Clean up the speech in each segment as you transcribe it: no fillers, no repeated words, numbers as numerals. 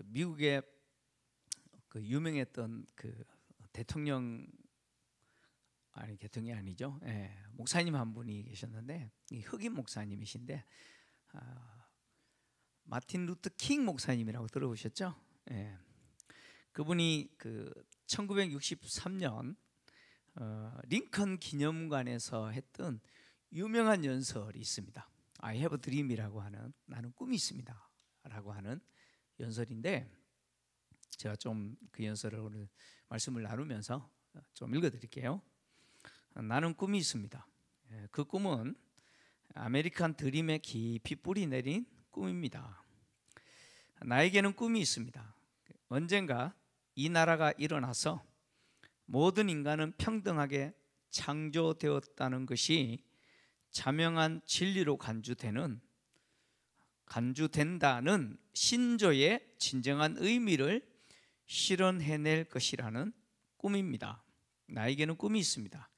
그 미국의 그 유명했던 그 대통령이 아니죠. 예, 목사님 한 분이 계셨는데 이 흑인 목사님이신데 마틴 루터 킹 목사님이라고 들어보셨죠? 예, 그분이 그 1963년 링컨 기념관에서 했던 유명한 연설이 있습니다. I have a dream이라고 하는, 나는 꿈이 있습니다 라고 하는 연설인데, 제가 좀 그 연설을 오늘 말씀을 나누면서 좀 읽어드릴게요. 나는 꿈이 있습니다. 그 꿈은 아메리칸 드림에 깊이 뿌리 내린 꿈입니다. 나에게는 꿈이 있습니다. 언젠가 이 나라가 일어나서 모든 인간은 평등하게 창조되었다는 것이 자명한 진리로 간주된다는 신조의 진정한 의미를 실현해낼 것이라는 꿈입니다. 나에게는 꿈이 있습니다.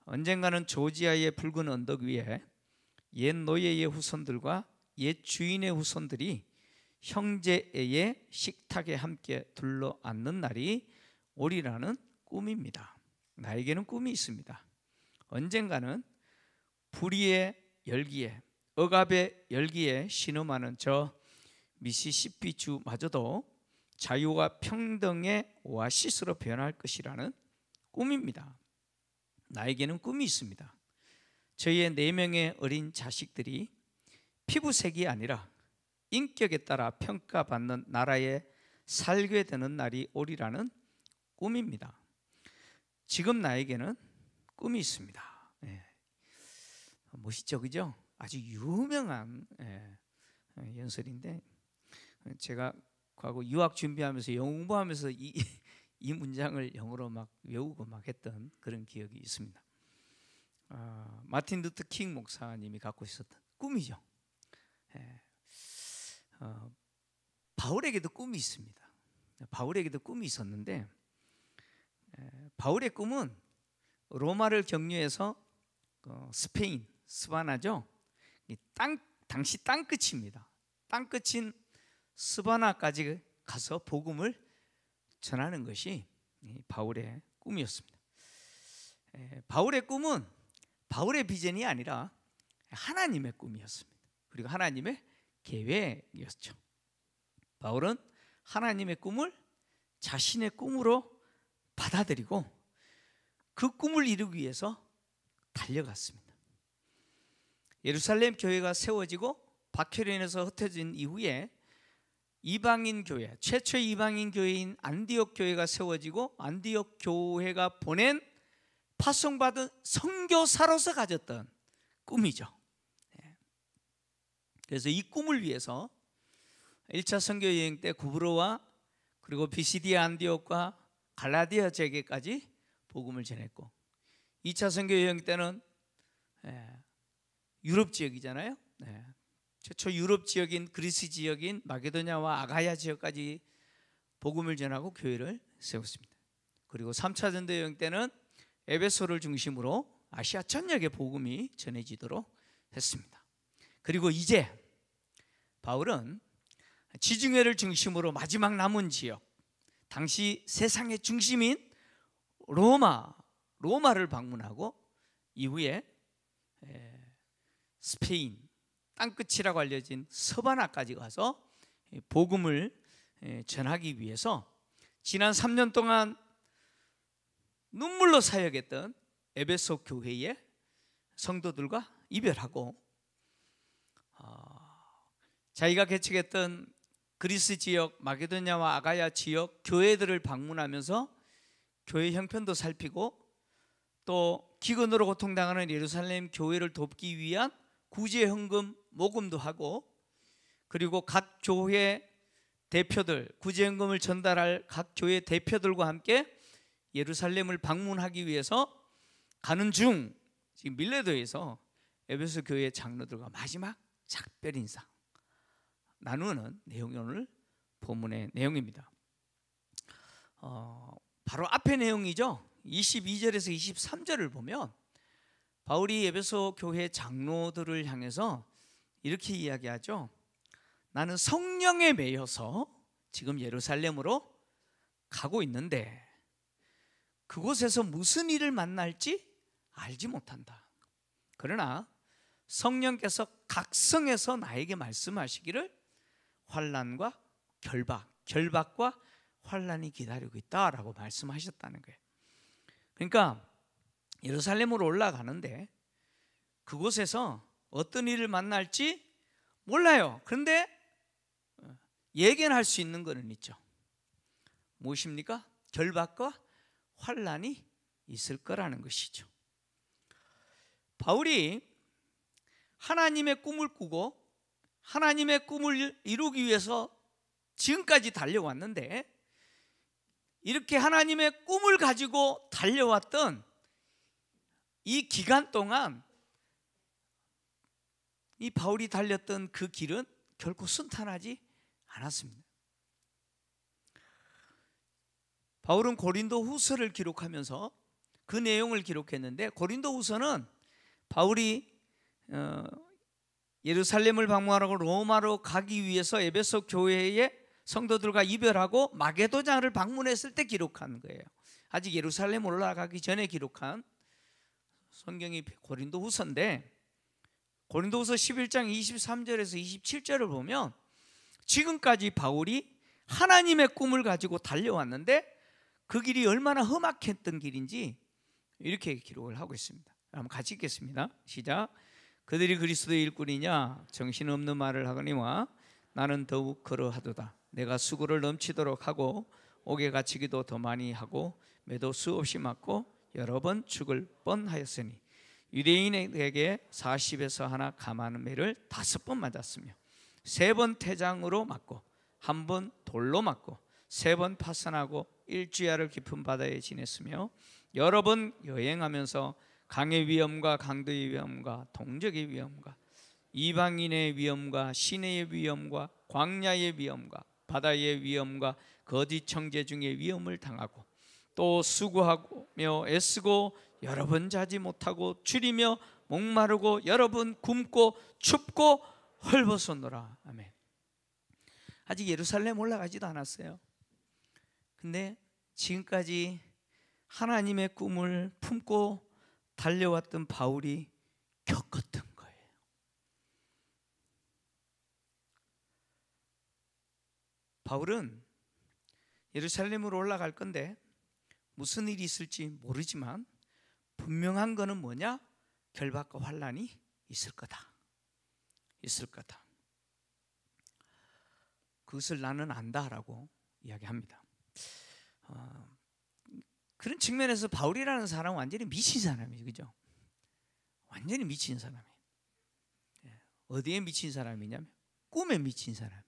언젠가는 조지아의 붉은 언덕 위에 옛 노예의 후손들과 옛 주인의 후손들이 형제의 식탁에 함께 둘러앉는 날이 오리라는 꿈입니다. 나에게는 꿈이 있습니다. 언젠가는 불의의 열기에, 억압의 열기에 신음하는 저 미시시피 주마저도 자유와 평등의 오아시스로 변할 것이라는 꿈입니다. 나에게는 꿈이 있습니다. 저희의 4명의 어린 자식들이 피부색이 아니라 인격에 따라 평가받는 나라에 살게 되는 날이 오리라는 꿈입니다. 지금 나에게는 꿈이 있습니다. 멋있죠, 그죠? 아주 유명한 연설인데, 제가 과거 유학 준비하면서 영어 공부하면서 이 문장을 영어로 막 외우고 막 했던 그런 기억이 있습니다. 마틴 루터 킹 목사님이 갖고 있었던 꿈이죠. 바울에게도 꿈이 있습니다. 바울에게도 꿈이 있었는데, 바울의 꿈은 로마를 경유해서 스페인, 스바나죠. 당시 땅끝입니다. 땅끝인 스바나까지 가서 복음을 전하는 것이 바울의 꿈이었습니다. 바울의 꿈은 바울의 비전이 아니라 하나님의 꿈이었습니다. 그리고 하나님의 계획이었죠. 바울은 하나님의 꿈을 자신의 꿈으로 받아들이고 그 꿈을 이루기 위해서 달려갔습니다. 예루살렘 교회가 세워지고 박해로 인해서 흩어진 이후에 이방인 교회, 최초의 이방인 교회인 안디옥 교회가 세워지고 안디옥 교회가 보낸 파송받은 선교사로서 가졌던 꿈이죠. 그래서 이 꿈을 위해서 1차 선교 여행 때 구브로와 그리고 비시디아 안디옥과 갈라디아 지역에까지 복음을 전했고, 2차 선교 여행 때는 유럽 지역이잖아요. 최초 유럽 지역인 그리스 지역인 마게도냐와 아가야 지역까지 복음을 전하고 교회를 세웠습니다. 그리고 3차 전도 여행 때는 에베소를 중심으로 아시아 전역에 복음이 전해지도록 했습니다. 그리고 이제 바울은 지중해를 중심으로 마지막 남은 지역, 당시 세상의 중심인 로마를 방문하고 이후에 스페인 땅끝이라고 알려진 서바나까지 가서 복음을 전하기 위해서 지난 3년 동안 눈물로 사역했던 에베소 교회의 성도들과 이별하고 자기가 개척했던 그리스 지역, 마게도냐와 아가야 지역 교회들을 방문하면서 교회 형편도 살피고 또 기근으로 고통당하는 예루살렘 교회를 돕기 위한 구제 헌금 모금도 하고, 그리고 각 교회 대표들, 구제 헌금을 전달할 각 교회 대표들과 함께 예루살렘을 방문하기 위해서 가는 중 지금 밀레도에서 에베소 교회 장로들과 마지막 작별 인사 나누는 내용이 오늘 본문의 내용입니다. 바로 앞의 내용이죠. 22절에서 23절을 보면 바울이 에베소 교회 장로들을 향해서 이렇게 이야기하죠. 나는 성령에 매여서 지금 예루살렘으로 가고 있는데 그곳에서 무슨 일을 만날지 알지 못한다. 그러나 성령께서 각성해서 나에게 말씀하시기를 환난과 결박과 환난이 기다리고 있다라고 말씀하셨다는 거예요. 그러니까 예루살렘으로 올라가는데 그곳에서 어떤 일을 만날지 몰라요. 그런데 예견할 수 있는 것은 있죠. 무엇입니까? 결박과 환난이 있을 거라는 것이죠. 바울이 하나님의 꿈을 꾸고 하나님의 꿈을 이루기 위해서 지금까지 달려왔는데 이렇게 하나님의 꿈을 가지고 달려왔던 이 기간 동안 이 바울이 달렸던 그 길은 결코 순탄하지 않았습니다. 바울은 고린도 후서를 기록하면서 그 내용을 기록했는데 고린도 후서는 바울이 예루살렘을 방문하고 로마로 가기 위해서 에베소 교회의 성도들과 이별하고 마게도냐를 방문했을 때 기록한 거예요. 아직 예루살렘 올라가기 전에 기록한 성경이 고린도 후서인데 고린도 후서 11장 23절에서 27절을 보면 지금까지 바울이 하나님의 꿈을 가지고 달려왔는데 그 길이 얼마나 험악했던 길인지 이렇게 기록을 하고 있습니다. 한번 같이 읽겠습니다. 시작. 그들이 그리스도의 일꾼이냐 정신없는 말을 하거니와 나는 더욱 그러하도다. 내가 수고를 넘치도록 하고 옥에 갇히기도 더 많이 하고 매도 수없이 맞고 여러 번 죽을 뻔하였으니 유대인에게 40에서 하나 감하는 매를 5번 맞았으며 3번 태장으로 맞고 1번 돌로 맞고 3번 파선하고 일주야를 깊은 바다에 지냈으며 여러 번 여행하면서 강의 위험과 강도의 위험과 동적의 위험과 이방인의 위험과 시내의 위험과 광야의 위험과 바다의 위험과 거짓 청제 중의 위험을 당하고 또 수고하며 애쓰고 여러 번 자지 못하고 줄이며 목마르고 여러 번 굶고 춥고 헐벗었노라. 아멘. 아직 예루살렘 올라가지도 않았어요. 근데 지금까지 하나님의 꿈을 품고 달려왔던 바울이 겪었던 거예요. 바울은 예루살렘으로 올라갈 건데 무슨 일이 있을지 모르지만 분명한 거는 뭐냐? 결박과 환난이 있을 거다. 있을 거다. 그것을 나는 안다라고 이야기합니다. 그런 측면에서 바울이라는 사람은 완전히 미친 사람이죠. 그죠? 완전히 미친 사람이에요. 어디에 미친 사람이냐면 꿈에 미친 사람이에요.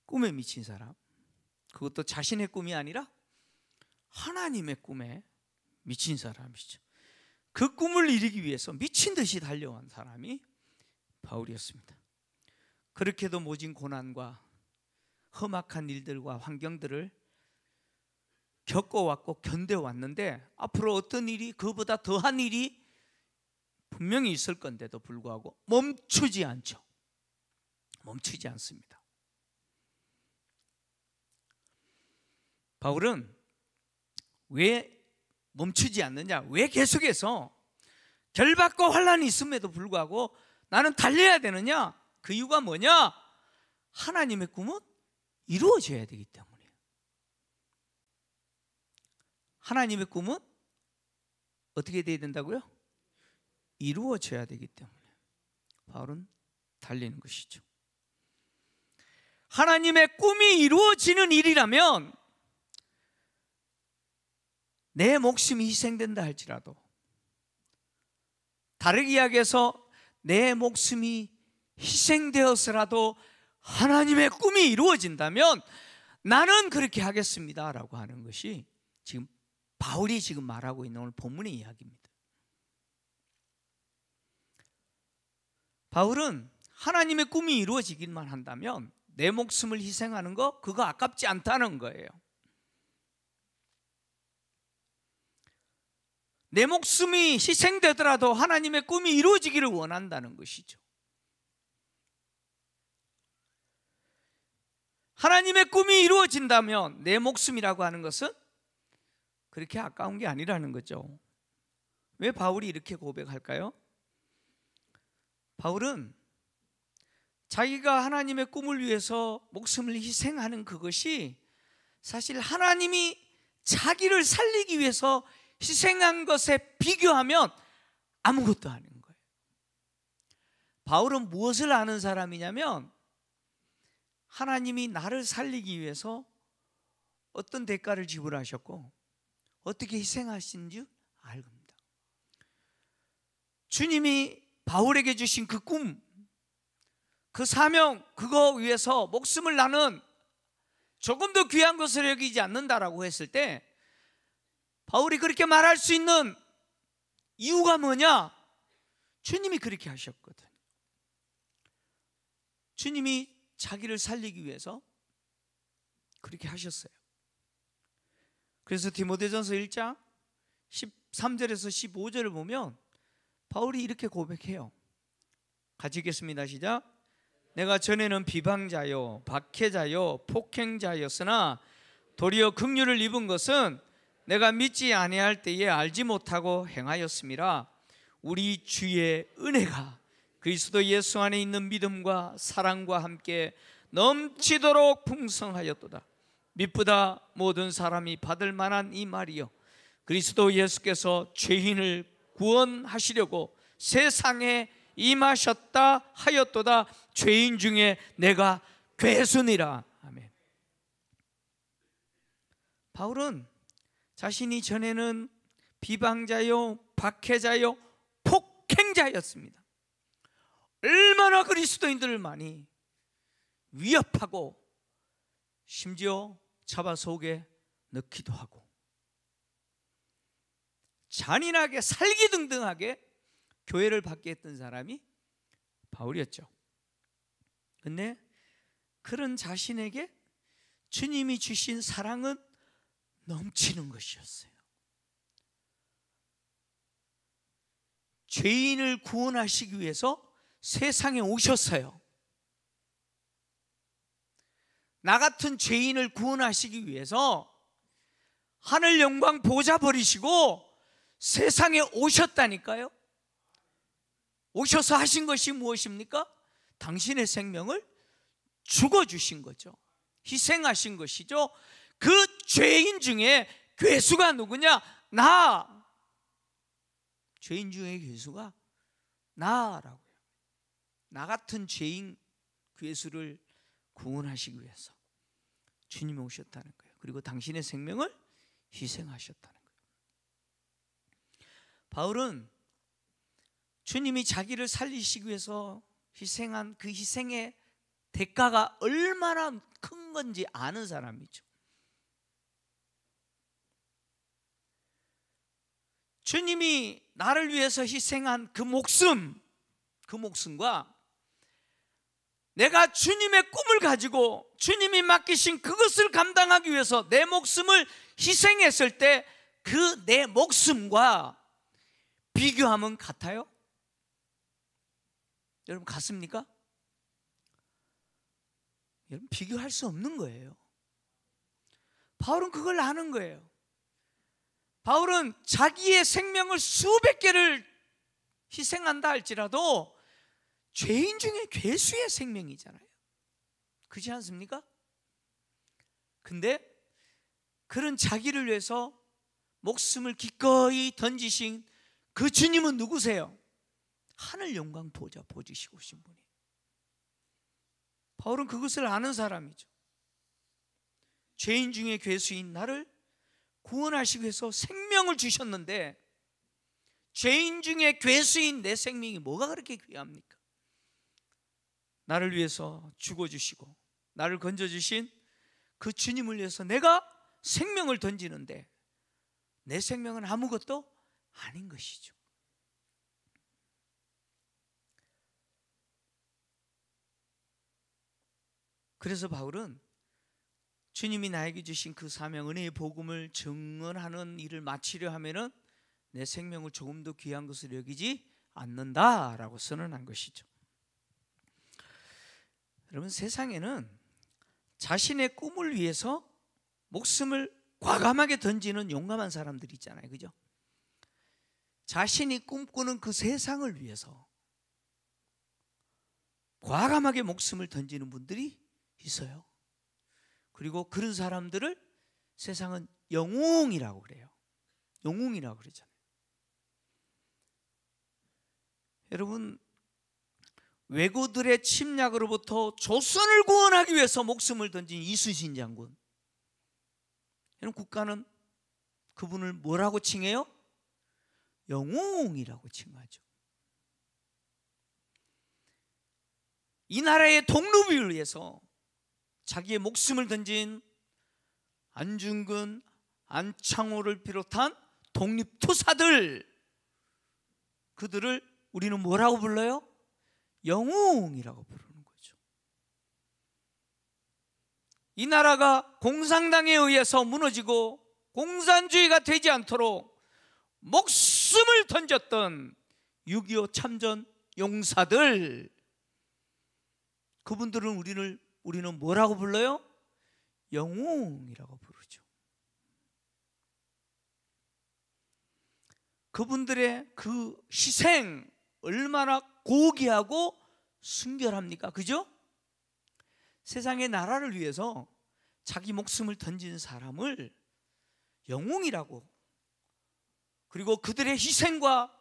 꿈에 미친 사람. 그것도 자신의 꿈이 아니라 하나님의 꿈에 미친 사람이죠. 그 꿈을 이루기 위해서 미친 듯이 달려온 사람이 바울이었습니다. 그렇게도 모진 고난과 험악한 일들과 환경들을 겪어왔고 견뎌왔는데 앞으로 어떤 일이 그보다 더한 일이 분명히 있을 건데도 불구하고 멈추지 않죠. 멈추지 않습니다. 바울은 왜 멈추지 않느냐? 왜 계속해서 결박과 환난이 있음에도 불구하고 나는 달려야 되느냐? 그 이유가 뭐냐? 하나님의 꿈은 이루어져야 되기 때문이에요. 하나님의 꿈은 어떻게 돼야 된다고요? 이루어져야 되기 때문에 바울은 달리는 것이죠. 하나님의 꿈이 이루어지는 일이라면 내 목숨이 희생된다 할지라도, 다르게 이야기해서 내 목숨이 희생되어서라도 하나님의 꿈이 이루어진다면 나는 그렇게 하겠습니다라고 하는 것이 지금 바울이 지금 말하고 있는 오늘 본문의 이야기입니다. 바울은 하나님의 꿈이 이루어지기만 한다면 내 목숨을 희생하는 거 그거 아깝지 않다는 거예요. 내 목숨이 희생되더라도 하나님의 꿈이 이루어지기를 원한다는 것이죠. 하나님의 꿈이 이루어진다면 내 목숨이라고 하는 것은 그렇게 아까운 게 아니라는 거죠. 왜 바울이 이렇게 고백할까요? 바울은 자기가 하나님의 꿈을 위해서 목숨을 희생하는 그것이 사실 하나님이 자기를 살리기 위해서 희생한 것에 비교하면 아무것도 아닌 거예요. 바울은 무엇을 아는 사람이냐면 하나님이 나를 살리기 위해서 어떤 대가를 지불하셨고 어떻게 희생하신 줄 알겁니다. 주님이 바울에게 주신 그 꿈, 그 사명, 그거 위해서 목숨을 나는 조금 더 귀한 것을 여기지 않는다라고 했을 때 바울이 그렇게 말할 수 있는 이유가 뭐냐? 주님이 그렇게 하셨거든. 주님이 자기를 살리기 위해서 그렇게 하셨어요. 그래서 디모데전서 1장 13절에서 15절을 보면 바울이 이렇게 고백해요. 같이 읽겠습니다. 시작. 내가 전에는 비방자요 박해자요 폭행자였으나 도리어 긍휼을 입은 것은 내가 믿지 아니할 때에 알지 못하고 행하였음이라. 우리 주의 은혜가 그리스도 예수 안에 있는 믿음과 사랑과 함께 넘치도록 풍성하였도다. 미쁘다 모든 사람이 받을 만한 이 말이요 그리스도 예수께서 죄인을 구원하시려고 세상에 임하셨다 하였도다. 죄인 중에 내가 괴순이라. 아멘. 바울은 자신이 전에는 비방자요 박해자요 폭행자였습니다. 얼마나 그리스도인들을 많이 위협하고 심지어 잡아 속에 넣기도 하고 잔인하게 살기등등하게 교회를 받게 했던 사람이 바울이었죠. 그런데 그런 자신에게 주님이 주신 사랑은 넘치는 것이었어요. 죄인을 구원하시기 위해서 세상에 오셨어요. 나 같은 죄인을 구원하시기 위해서 하늘 영광 보좌 버리시고 세상에 오셨다니까요. 오셔서 하신 것이 무엇입니까? 당신의 생명을 죽어주신 거죠. 희생하신 것이죠. 그 죄인 중에 괴수가 누구냐? 나. 죄인 중에 괴수가 나라고요. 나 같은 죄인 괴수를 구원하시기 위해서 주님이 오셨다는 거예요. 그리고 당신의 생명을 희생하셨다는 거예요. 바울은 주님이 자기를 살리시기 위해서 희생한 그 희생의 대가가 얼마나 큰 건지 아는 사람이죠. 주님이 나를 위해서 희생한 그 목숨과 내가 주님의 꿈을 가지고 주님이 맡기신 그것을 감당하기 위해서 내 목숨을 희생했을 때 그 내 목숨과 비교하면 같아요? 여러분 같습니까? 여러분 비교할 수 없는 거예요. 바울은 그걸 아는 거예요. 바울은 자기의 생명을 수백 개를 희생한다 할지라도 죄인 중에 괴수의 생명이잖아요. 그렇지 않습니까? 근데 그런 자기를 위해서 목숨을 기꺼이 던지신 그 주님은 누구세요? 하늘 영광 보좌 보시고 오신 분이에요. 바울은 그것을 아는 사람이죠. 죄인 중에 괴수인 나를 구원하시기 위해서 생명을 주셨는데 죄인 중에 괴수인 내 생명이 뭐가 그렇게 귀합니까? 나를 위해서 죽어주시고 나를 건져주신 그 주님을 위해서 내가 생명을 던지는데 내 생명은 아무것도 아닌 것이죠. 그래서 바울은 주님이 나에게 주신 그 사명, 은혜의 복음을 증언하는 일을 마치려 하면은 내 생명을 조금 더 귀한 것을 여기지 않는다라고 선언한 것이죠. 여러분 세상에는 자신의 꿈을 위해서 목숨을 과감하게 던지는 용감한 사람들이 있잖아요, 그죠? 자신이 꿈꾸는 그 세상을 위해서 과감하게 목숨을 던지는 분들이 있어요. 그리고 그런 사람들을 세상은 영웅이라고 그래요. 영웅이라고 그러잖아요. 여러분, 왜구들의 침략으로부터 조선을 구원하기 위해서 목숨을 던진 이순신 장군, 여러분, 국가는 그분을 뭐라고 칭해요? 영웅이라고 칭하죠. 이 나라의 독립을 위해서 자기의 목숨을 던진 안중근, 안창호를 비롯한 독립투사들, 그들을 우리는 뭐라고 불러요? 영웅이라고 부르는 거죠. 이 나라가 공산당에 의해서 무너지고 공산주의가 되지 않도록 목숨을 던졌던 6.25 참전 용사들, 그분들은 우리는 뭐라고 불러요? 영웅이라고 부르죠. 그분들의 그 희생 얼마나 고귀하고 순결합니까? 그죠? 세상의 나라를 위해서 자기 목숨을 던진 사람을 영웅이라고, 그리고 그들의 희생과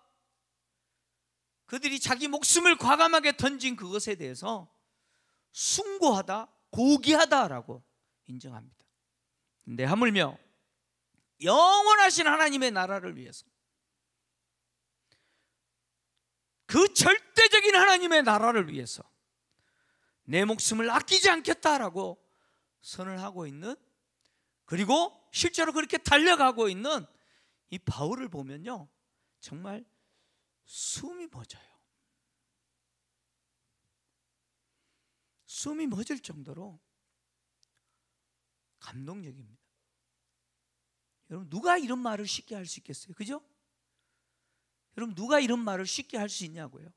그들이 자기 목숨을 과감하게 던진 그것에 대해서 숭고하다, 고귀하다라고 인정합니다. 근데 하물며 영원하신 하나님의 나라를 위해서, 그 절대적인 하나님의 나라를 위해서 내 목숨을 아끼지 않겠다라고 선을 하고 있는, 그리고 실제로 그렇게 달려가고 있는 이 바울을 보면요, 정말 숨이 멎어요. 숨이 멎을 정도로 감동적입니다. 여러분, 누가 이런 말을 쉽게 할 수 있겠어요? 그죠? 여러분, 누가 이런 말을 쉽게 할 수 있냐고요?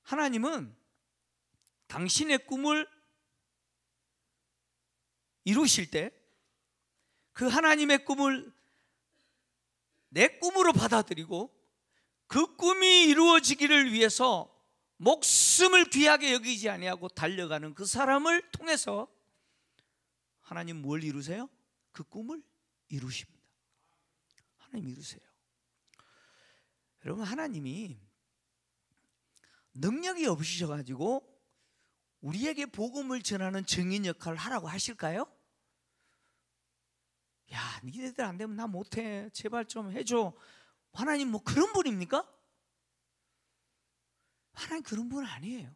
하나님은 당신의 꿈을 이루실 때 그 하나님의 꿈을 내 꿈으로 받아들이고 그 꿈이 이루어지기를 위해서 목숨을 귀하게 여기지 아니하고 달려가는 그 사람을 통해서 하나님 뭘 이루세요? 그 꿈을 이루십니다. 하나님 이루세요. 여러분, 하나님이 능력이 없으셔가지고 우리에게 복음을 전하는 증인 역할을 하라고 하실까요? 야, 니네들 안 되면 나 못해, 제발 좀 해줘. 하나님 뭐 그런 분입니까? 하나님 그런 분 아니에요.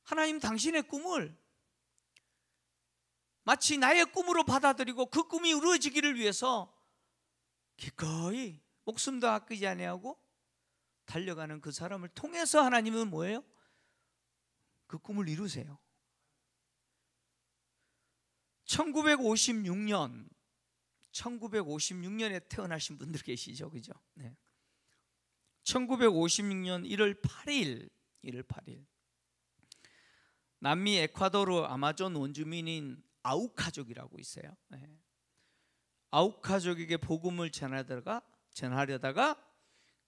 하나님 당신의 꿈을 마치 나의 꿈으로 받아들이고 그 꿈이 이루어지기를 위해서 기꺼이 목숨도 아끼지 아니하고 달려가는 그 사람을 통해서 하나님은 뭐예요? 그 꿈을 이루세요. 1956년에 태어나신 분들 계시죠, 그죠? 네. 1956년 1월 8일 남미 에콰도르 아마존 원주민인 아우카족이라고 있어요. 네. 아우카족에게 복음을 전하려다가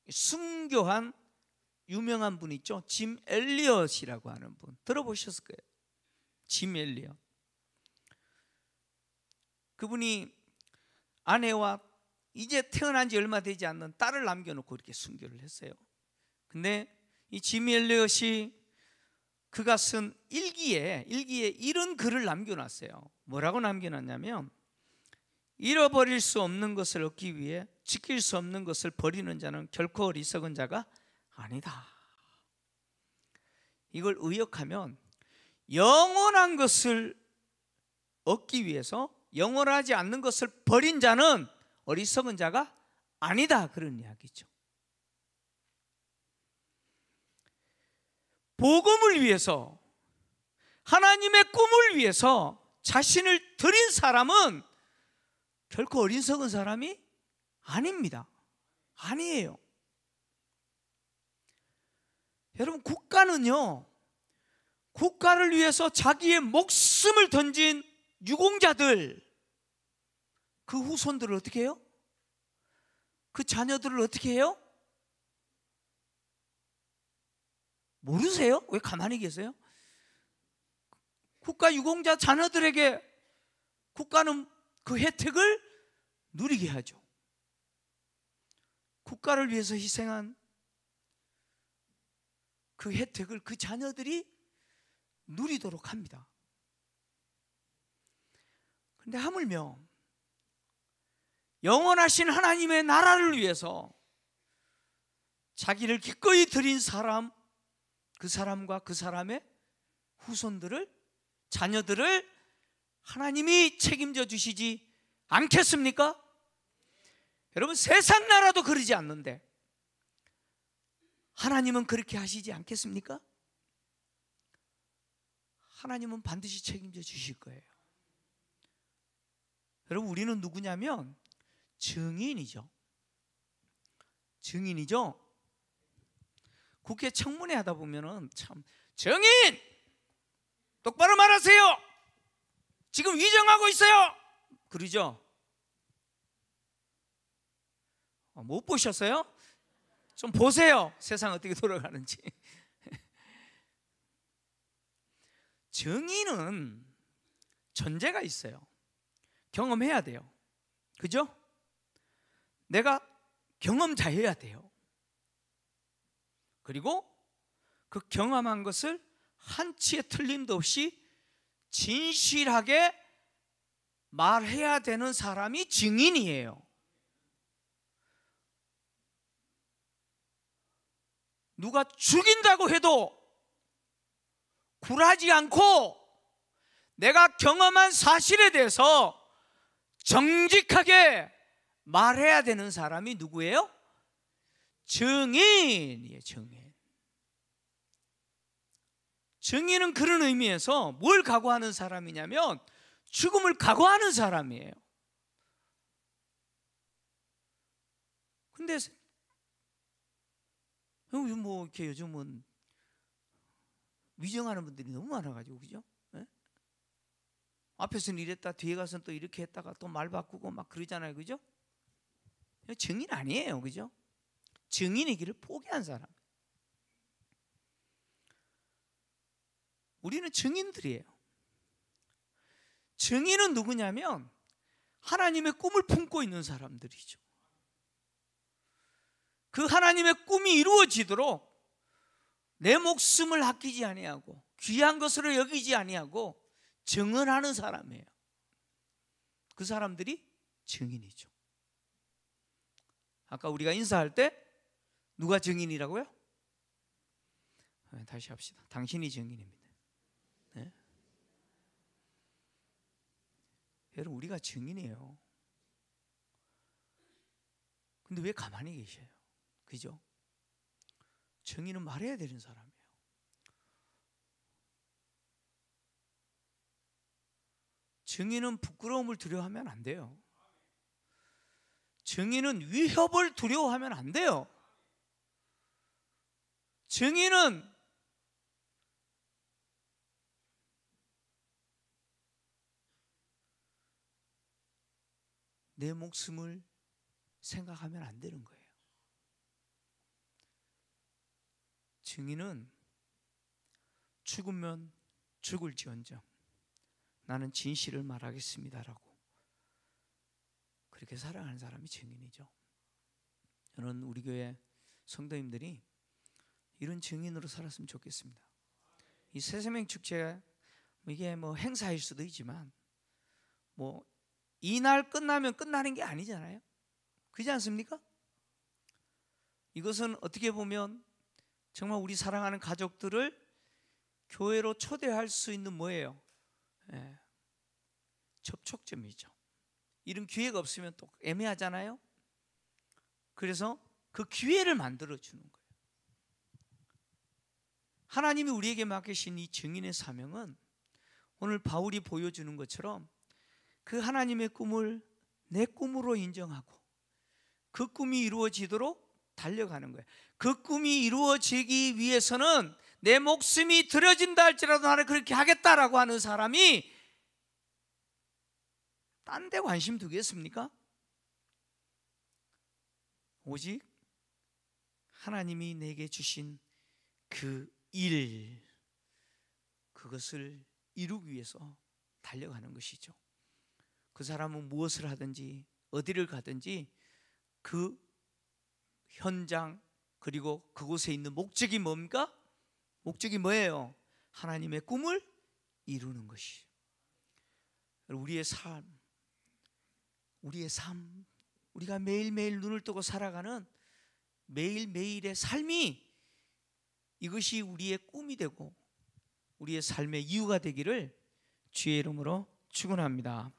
순교한 유명한 분 있죠? 짐 엘리엇이라고 하는 분 들어보셨을 거예요. 짐 엘리엇. 그분이 아내와 이제 태어난 지 얼마 되지 않는 딸을 남겨놓고 이렇게 순교를 했어요. 근데 이 짐 엘리엇이 그가 쓴 일기에 이런 글을 남겨놨어요. 뭐라고 남겨놨냐면, 잃어버릴 수 없는 것을 얻기 위해 지킬 수 없는 것을 버리는 자는 결코 어리석은 자가 아니다. 이걸 의역하면, 영원한 것을 얻기 위해서 영원하지 않는 것을 버린 자는 어리석은 자가 아니다, 그런 이야기죠. 복음을 위해서, 하나님의 꿈을 위해서 자신을 드린 사람은 결코 어리석은 사람이 아닙니다. 아니에요. 여러분, 국가는요, 국가를 위해서 자기의 목숨을 던진 유공자들, 그 후손들을 어떻게 해요? 그 자녀들을 어떻게 해요? 모르세요? 왜 가만히 계세요? 국가 유공자 자녀들에게 국가는 그 혜택을 누리게 하죠. 국가를 위해서 희생한 그 혜택을 그 자녀들이 누리도록 합니다. 그런데 하물며 영원하신 하나님의 나라를 위해서 자기를 기꺼이 드린 사람, 그 사람과 그 사람의 후손들을, 자녀들을 하나님이 책임져 주시지 않겠습니까? 여러분, 세상 나라도 그러지 않는데 하나님은 그렇게 하시지 않겠습니까? 하나님은 반드시 책임져 주실 거예요. 여러분, 우리는 누구냐면 증인이죠. 증인이죠. 국회 청문회 하다 보면은 참, 증인! 똑바로 말하세요! 지금 위정하고 있어요! 그러죠? 못 보셨어요? 좀 보세요. 세상 어떻게 돌아가는지. 증인은 전제가 있어요. 경험해야 돼요. 그죠? 내가 경험자여야 돼요. 그리고 그 경험한 것을 한치의 틀림도 없이 진실하게 말해야 되는 사람이 증인이에요. 누가 죽인다고 해도 굴하지 않고 내가 경험한 사실에 대해서 정직하게 말해야 되는 사람이 누구예요? 증인이에요. 증인. 증인은 그런 의미에서 뭘 각오하는 사람이냐면 죽음을 각오하는 사람이에요. 근데 뭐 이렇게 요즘은 위정하는 분들이 너무 많아가지고, 그죠? 네? 앞에서는 이랬다 뒤에 가서는 또 이렇게 했다가 또 말 바꾸고 막 그러잖아요, 그죠? 증인 아니에요, 그죠? 증인의 길을 포기한 사람. 우리는 증인들이에요. 증인은 누구냐면 하나님의 꿈을 품고 있는 사람들이죠. 그 하나님의 꿈이 이루어지도록 내 목숨을 아끼지 아니하고 귀한 것으로 여기지 아니하고 증언하는 사람이에요. 그 사람들이 증인이죠. 아까 우리가 인사할 때 누가 증인이라고요? 다시 합시다. 당신이 증인입니다. 네? 여러분, 우리가 증인이에요. 근데 왜 가만히 계셔요? 그죠? 증인은 말해야 되는 사람이에요. 증인은 부끄러움을 두려워하면 안 돼요. 증인은 위협을 두려워하면 안 돼요. 증인은 내 목숨을 생각하면 안 되는 거예요. 증인은 죽으면 죽을지언정 나는 진실을 말하겠습니다라고 그렇게 살아가는 사람이 증인이죠. 저는 우리 교회 성도님들이 이런 증인으로 살았으면 좋겠습니다. 이 새생명 축제, 이게 뭐 행사일 수도 있지만 뭐 이날 끝나면 끝나는 게 아니잖아요. 그렇지 않습니까? 이것은 어떻게 보면 정말 우리 사랑하는 가족들을 교회로 초대할 수 있는 뭐예요? 접촉점이죠. 이런 기회가 없으면 또 애매하잖아요. 그래서 그 기회를 만들어 주는 거예요. 하나님이 우리에게 맡기신 이 증인의 사명은 오늘 바울이 보여주는 것처럼 그 하나님의 꿈을 내 꿈으로 인정하고 그 꿈이 이루어지도록 달려가는 거예요. 그 꿈이 이루어지기 위해서는 내 목숨이 들여진다 할지라도 나를 그렇게 하겠다라고 하는 사람이 딴 데 관심 두겠습니까? 오직 하나님이 내게 주신 그 일, 그것을 이루기 위해서 달려가는 것이죠. 그 사람은 무엇을 하든지 어디를 가든지 그 현장 그리고 그곳에 있는 목적이 뭡니까? 목적이 뭐예요? 하나님의 꿈을 이루는 것이. 우리의 삶, 우리가 매일매일 눈을 뜨고 살아가는 매일매일의 삶이 이것이 우리의 꿈이 되고 우리의 삶의 이유가 되기를 주의 이름으로 축원합니다.